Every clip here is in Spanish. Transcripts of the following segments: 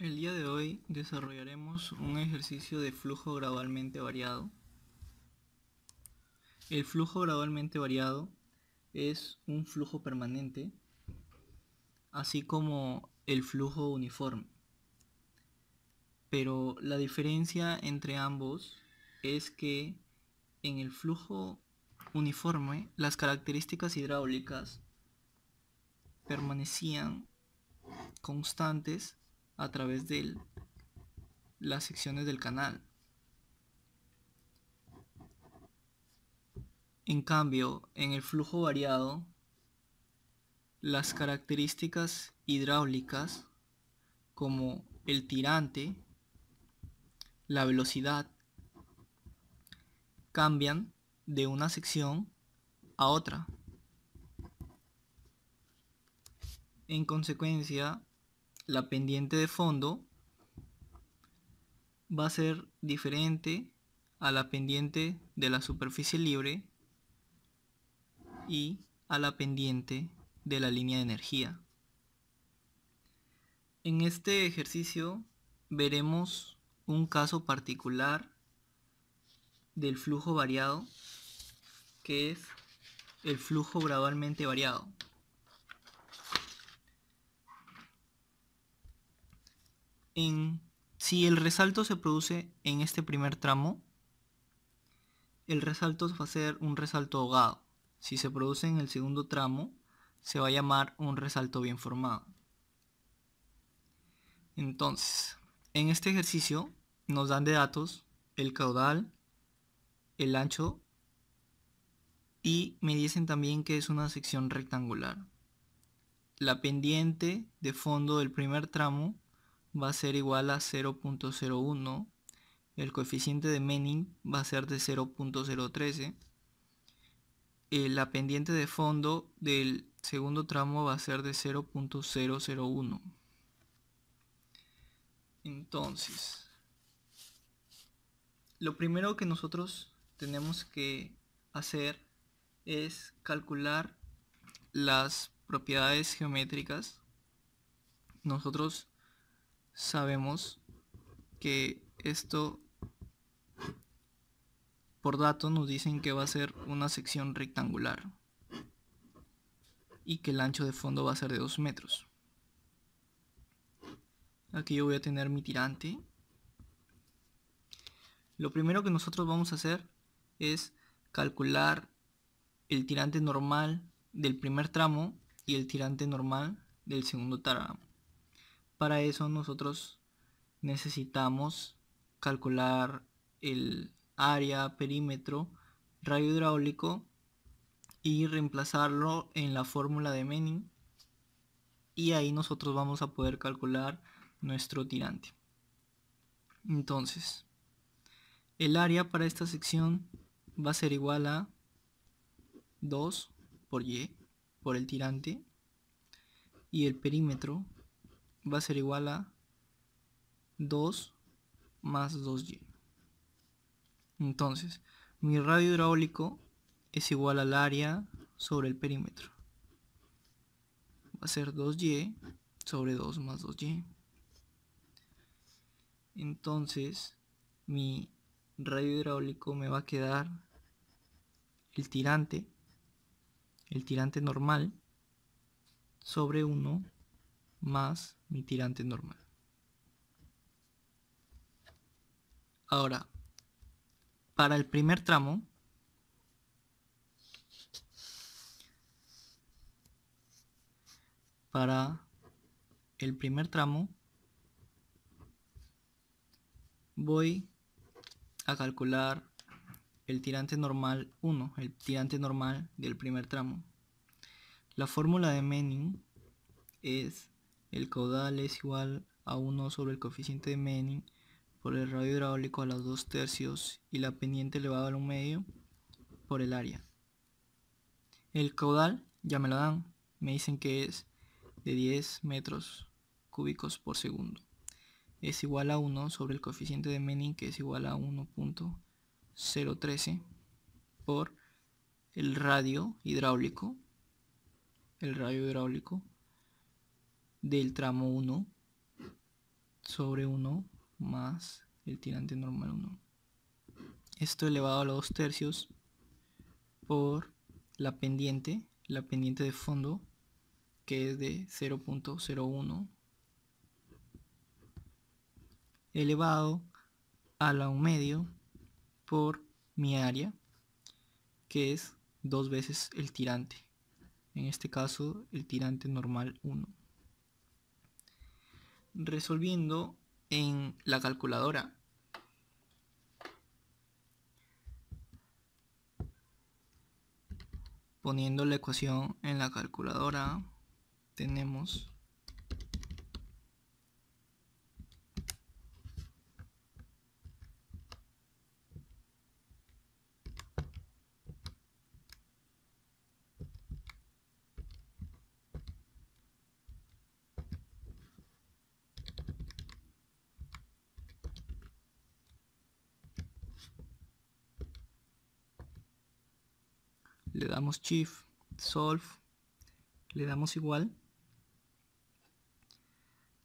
El día de hoy desarrollaremos un ejercicio de flujo gradualmente variado. El flujo gradualmente variado es un flujo permanente, así como el flujo uniforme. Pero la diferencia entre ambos es que en el flujo uniforme las características hidráulicas permanecían constantes a través de las secciones del canal. En cambio, en el flujo variado, las características hidráulicas como el tirante, la velocidad, cambian de una sección a otra. En consecuencia, la pendiente de fondo va a ser diferente a la pendiente de la superficie libre y a la pendiente de la línea de energía. En este ejercicio veremos un caso particular del flujo variado, que es el flujo gradualmente variado. Si el resalto se produce en este primer tramo, el resalto va a ser un resalto ahogado. Si se produce en el segundo tramo, se va a llamar un resalto bien formado. Entonces, en este ejercicio nos dan de datos el caudal, el ancho y me dicen también que es una sección rectangular. La pendiente de fondo del primer tramo va a ser igual a 0.01, el coeficiente de Manning va a ser de 0.013, la pendiente de fondo del segundo tramo va a ser de 0.001. Entonces, lo primero que nosotros tenemos que hacer es calcular las propiedades geométricas. Nosotros sabemos que esto por datos nos dicen que va a ser una sección rectangular y que el ancho de fondo va a ser de 2 metros. Aquí yo voy a tener mi tirante. Lo primero que nosotros vamos a hacer es calcular el tirante normal del primer tramo y el tirante normal del segundo tramo. Para eso nosotros necesitamos calcular el área, perímetro, radio hidráulico y reemplazarlo en la fórmula de Manning, y ahí nosotros vamos a poder calcular nuestro tirante. Entonces, el área para esta sección va a ser igual a 2 por y por el tirante, y el perímetro va a ser igual a 2 más 2y. Entonces, mi radio hidráulico es igual al área sobre el perímetro. Va a ser 2y sobre 2 más 2y. Entonces, mi radio hidráulico me va a quedar el tirante normal sobre 1 más mi tirante normal. Ahora, para el primer tramo, voy a calcular el tirante normal 1, el tirante normal del primer tramo. La fórmula de Manning es el caudal es igual a 1 sobre el coeficiente de Manning por el radio hidráulico a los 2/3 y la pendiente elevado a 1/2 por el área. El caudal ya me lo dan, me dicen que es de 10 metros cúbicos por segundo. Es igual a 1 sobre el coeficiente de Manning, que es igual a 1.013 por el radio hidráulico del tramo 1 sobre 1 más el tirante normal 1. Esto elevado a los 2 tercios por la pendiente de fondo, que es de 0.01, elevado a la 1 medio por mi área, que es 2 veces el tirante, en este caso el tirante normal 1. Resolviendo en la calculadora, poniendo la ecuación en la calculadora, tenemos le damos Shift, Solve, le damos igual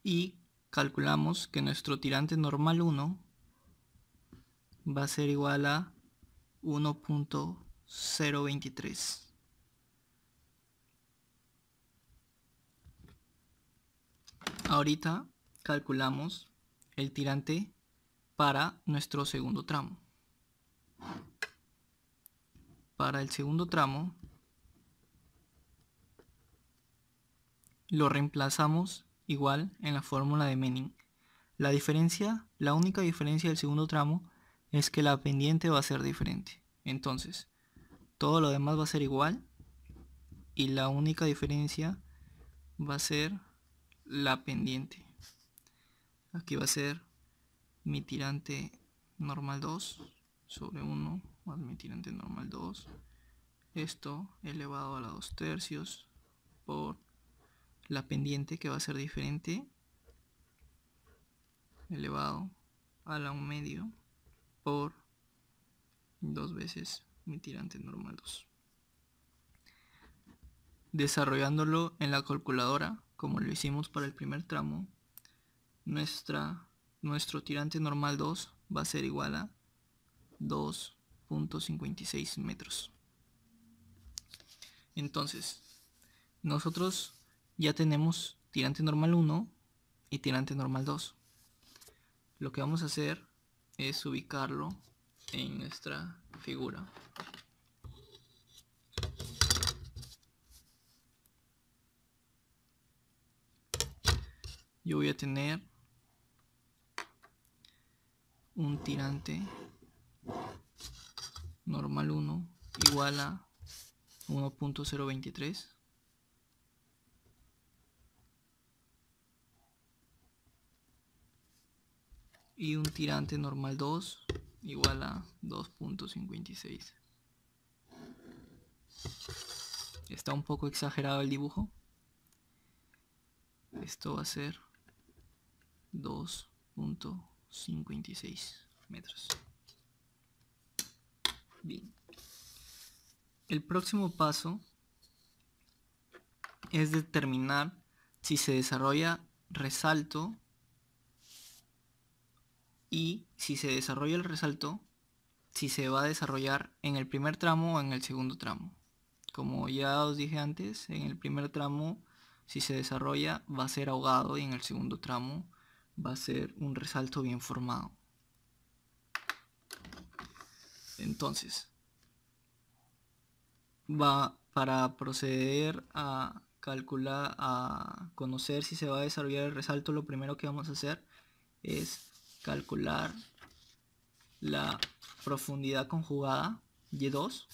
y calculamos que nuestro tirante normal 1 va a ser igual a 1.023. Ahorita calculamos el tirante para nuestro segundo tramo. Para el segundo tramo lo reemplazamos igual en la fórmula de Menning. La única diferencia del segundo tramo es que la pendiente va a ser diferente. Entonces, todo lo demás va a ser igual y la única diferencia va a ser la pendiente. Aquí va a ser mi tirante normal 2 sobre 1 más mi tirante normal 2. Esto elevado a la 2 tercios por la pendiente, que va a ser diferente, elevado a la 1 medio por 2 veces mi tirante normal 2. Desarrollándolo en la calculadora, como lo hicimos para el primer tramo, nuestro tirante normal 2 va a ser igual a 2.56 metros. Entonces, nosotros ya tenemos tirante normal 1 y tirante normal 2. Lo que vamos a hacer es ubicarlo en nuestra figura. Yo voy a tener un tirante normal 1 igual a 1.023 y un tirante normal 2 igual a 2.56. Está un poco exagerado el dibujo. Esto va a ser 2.56 metros. Bien. El próximo paso es determinar si se desarrolla resalto y si se desarrolla el resalto, si se va a desarrollar en el primer tramo o en el segundo tramo. Como ya os dije antes, en el primer tramo, si se desarrolla, va a ser ahogado, y en el segundo tramo va a ser un resalto bien formado. Entonces, para proceder a calcular, a conocer si se va a desarrollar el resalto, lo primero que vamos a hacer es calcular la profundidad conjugada Y2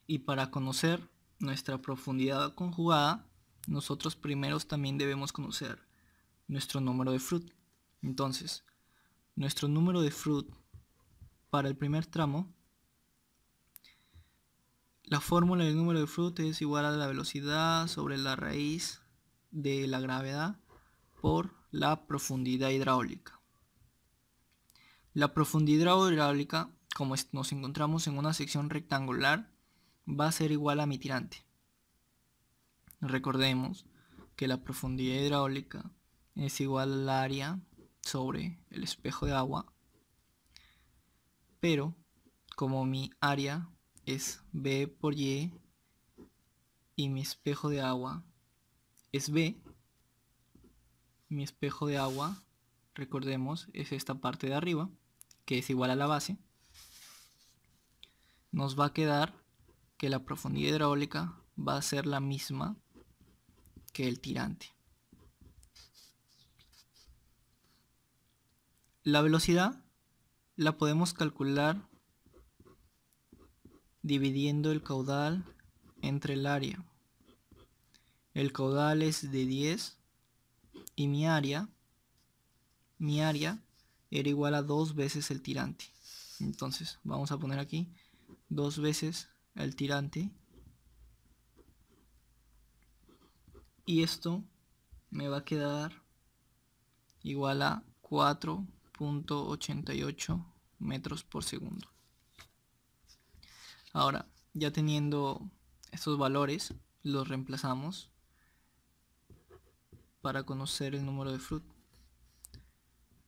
y para conocer nuestra profundidad conjugada, nosotros primero también debemos conocer nuestro número de Froude. Entonces, nuestro número de Froude para el primer tramo, la fórmula del número de Froude es igual a la velocidad sobre la raíz de la gravedad por la profundidad hidráulica. La profundidad hidráulica, como nos encontramos en una sección rectangular, va a ser igual a mi tirante. Recordemos que la profundidad hidráulica es igual al área sobre el espejo de agua, pero como mi área es B por Y y mi espejo de agua es B, mi espejo de agua, recordemos, es esta parte de arriba, que es igual a la base, nos va a quedar que la profundidad hidráulica va a ser la misma que el tirante. La velocidad la podemos calcular dividiendo el caudal entre el área. El caudal es de 10 y mi área era igual a 2 veces el tirante. Entonces vamos a poner aquí 2 veces el tirante. Y esto me va a quedar igual a 4.88 metros por segundo. Ahora, ya teniendo estos valores, los reemplazamos para conocer el número de Froude.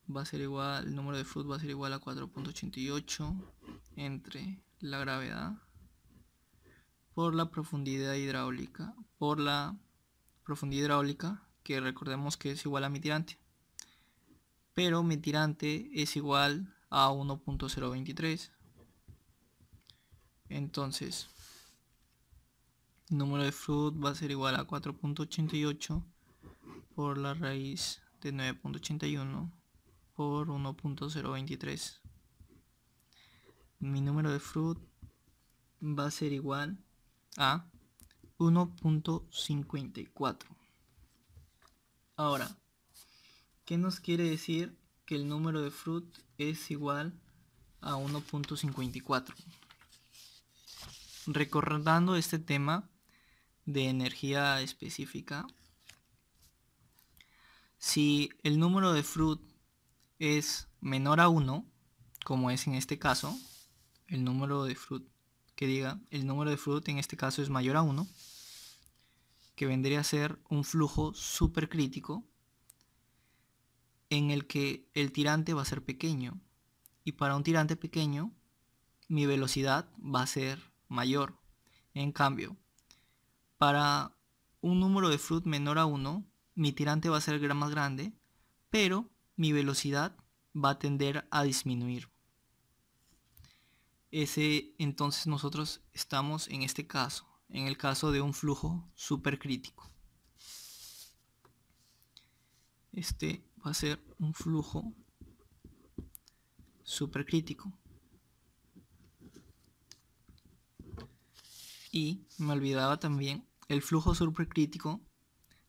El número de Froude va a ser igual a 4.88 entre la gravedad por la profundidad hidráulica, que recordemos que es igual a mi tirante. Pero mi tirante es igual a 1.023. Entonces, el número de Froude va a ser igual a 4.88 por la raíz de 9.81 por 1.023. Mi número de Froude va a ser igual a 1.54. Ahora, ¿qué nos quiere decir que el número de Froude es igual a 1.54? Recordando este tema de energía específica, si el número de Froude es menor a 1, como es en este caso, el número de Froude en este caso es mayor a 1, que vendría a ser un flujo supercrítico en el que el tirante va a ser pequeño, y para un tirante pequeño mi velocidad va a ser mayor. En cambio, para un número de Froude menor a 1, mi tirante va a ser más grande, pero mi velocidad va a tender a disminuir. Entonces nosotros estamos en este caso, en el caso de un flujo supercrítico. Este va a ser un flujo supercrítico. Y me olvidaba también, el flujo supercrítico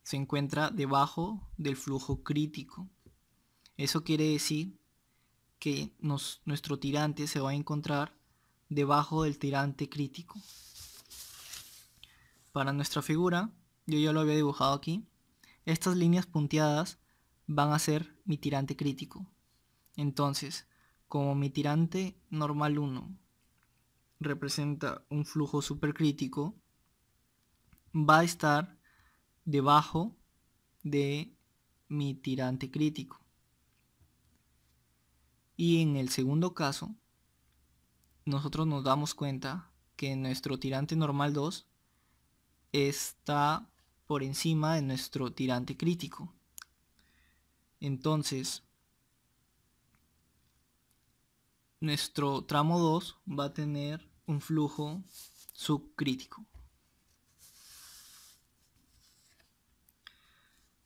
se encuentra debajo del flujo crítico. Eso quiere decir que nuestro tirante se va a encontrar debajo del tirante crítico. Para nuestra figura, yo ya lo había dibujado aquí, estas líneas punteadas van a ser mi tirante crítico. Entonces, como mi tirante normal 1 representa un flujo supercrítico, va a estar debajo de mi tirante crítico. Y en el segundo caso, nosotros nos damos cuenta que nuestro tirante normal 2 está por encima de nuestro tirante crítico. Entonces, nuestro tramo 2 va a tener un flujo subcrítico.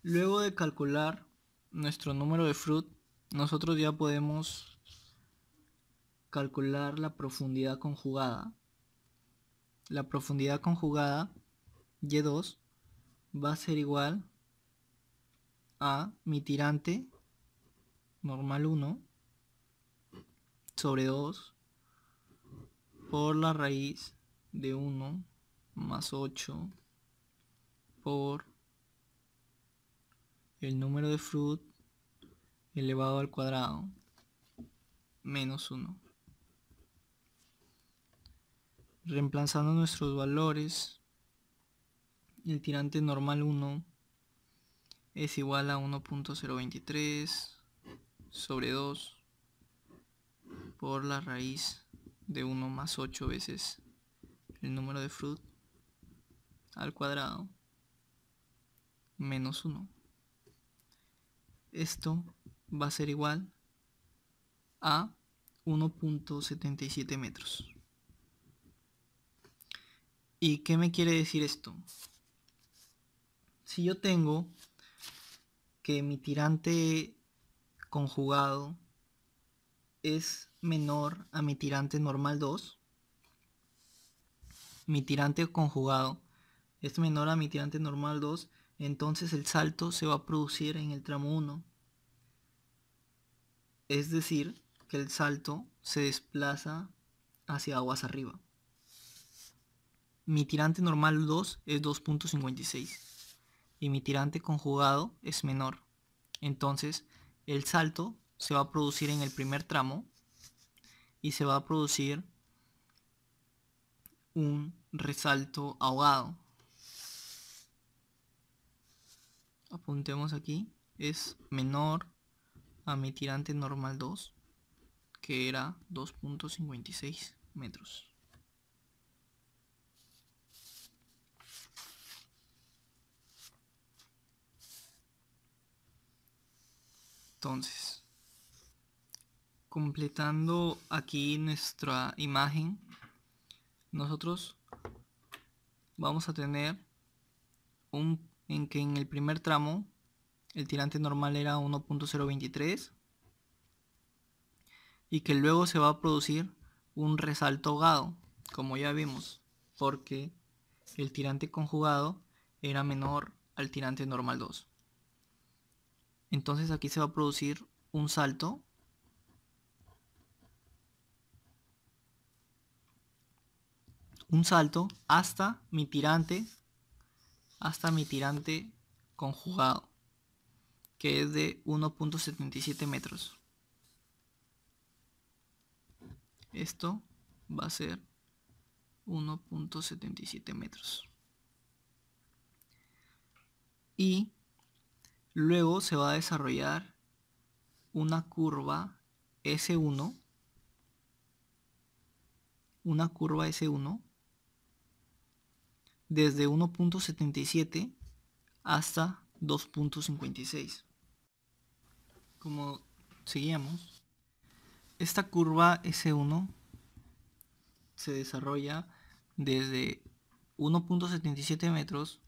Luego de calcular nuestro número de Froude, nosotros ya podemos calcular la profundidad conjugada. La profundidad conjugada Y2 va a ser igual a mi tirante normal 1 sobre 2 por la raíz de 1 más 8 por el número de Froude elevado al cuadrado menos 1. Reemplazando nuestros valores el tirante normal 1 es igual a 1.023 sobre 2 por la raíz de 1 más 8 veces el número de Freud al cuadrado menos 1. Esto va a ser igual a 1.77 metros. ¿Y qué me quiere decir esto? Si yo tengo que mi tirante conjugado es menor a mi tirante normal 2, mi tirante conjugado es menor a mi tirante normal 2, entonces el salto se va a producir en el tramo 1. Es decir, que el salto se desplaza hacia aguas arriba. Mi tirante normal 2 es 2.56 y mi tirante conjugado es menor. Entonces, el salto se va a producir en el primer tramo y se va a producir un resalto ahogado. Apuntemos aquí, es menor a mi tirante normal 2, que era 2.56 metros. Entonces, completando aquí nuestra imagen, nosotros vamos a tener en que en el primer tramo el tirante normal era 1.023 y que luego se va a producir un resalto ahogado, como ya vimos, porque el tirante conjugado era menor al tirante normal 2. Entonces aquí se va a producir un salto hasta mi tirante conjugado, que es de 1.77 metros. Esto va a ser 1.77 metros. Y luego se va a desarrollar una curva S1, desde 1.77 hasta 2.56. Como seguíamos, esta curva S1 se desarrolla desde 1.77 metros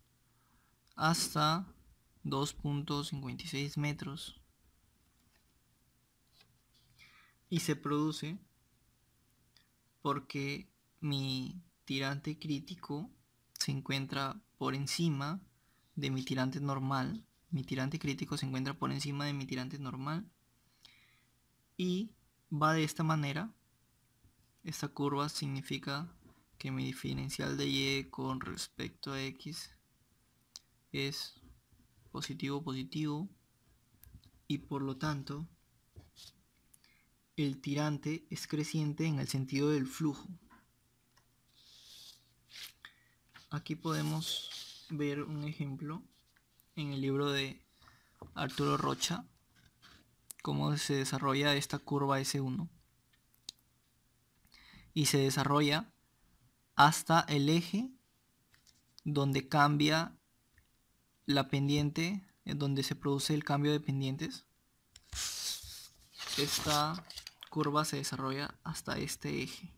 hasta 2.56 metros y se produce porque mi tirante crítico se encuentra por encima de mi tirante normal. Mi tirante crítico se encuentra por encima de mi tirante normal y va de esta manera. Esta curva significa que mi diferencial de y con respecto a x es positivo positivo y por lo tanto el tirante es creciente en el sentido del flujo. Aquí podemos ver un ejemplo en el libro de Arturo Rocha, cómo se desarrolla esta curva S1 y se desarrolla hasta el eje donde cambia la pendiente, donde se produce el cambio de pendientes. Esta curva se desarrolla hasta este eje.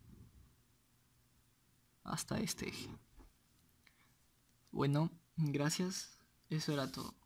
Bueno, gracias. Eso era todo.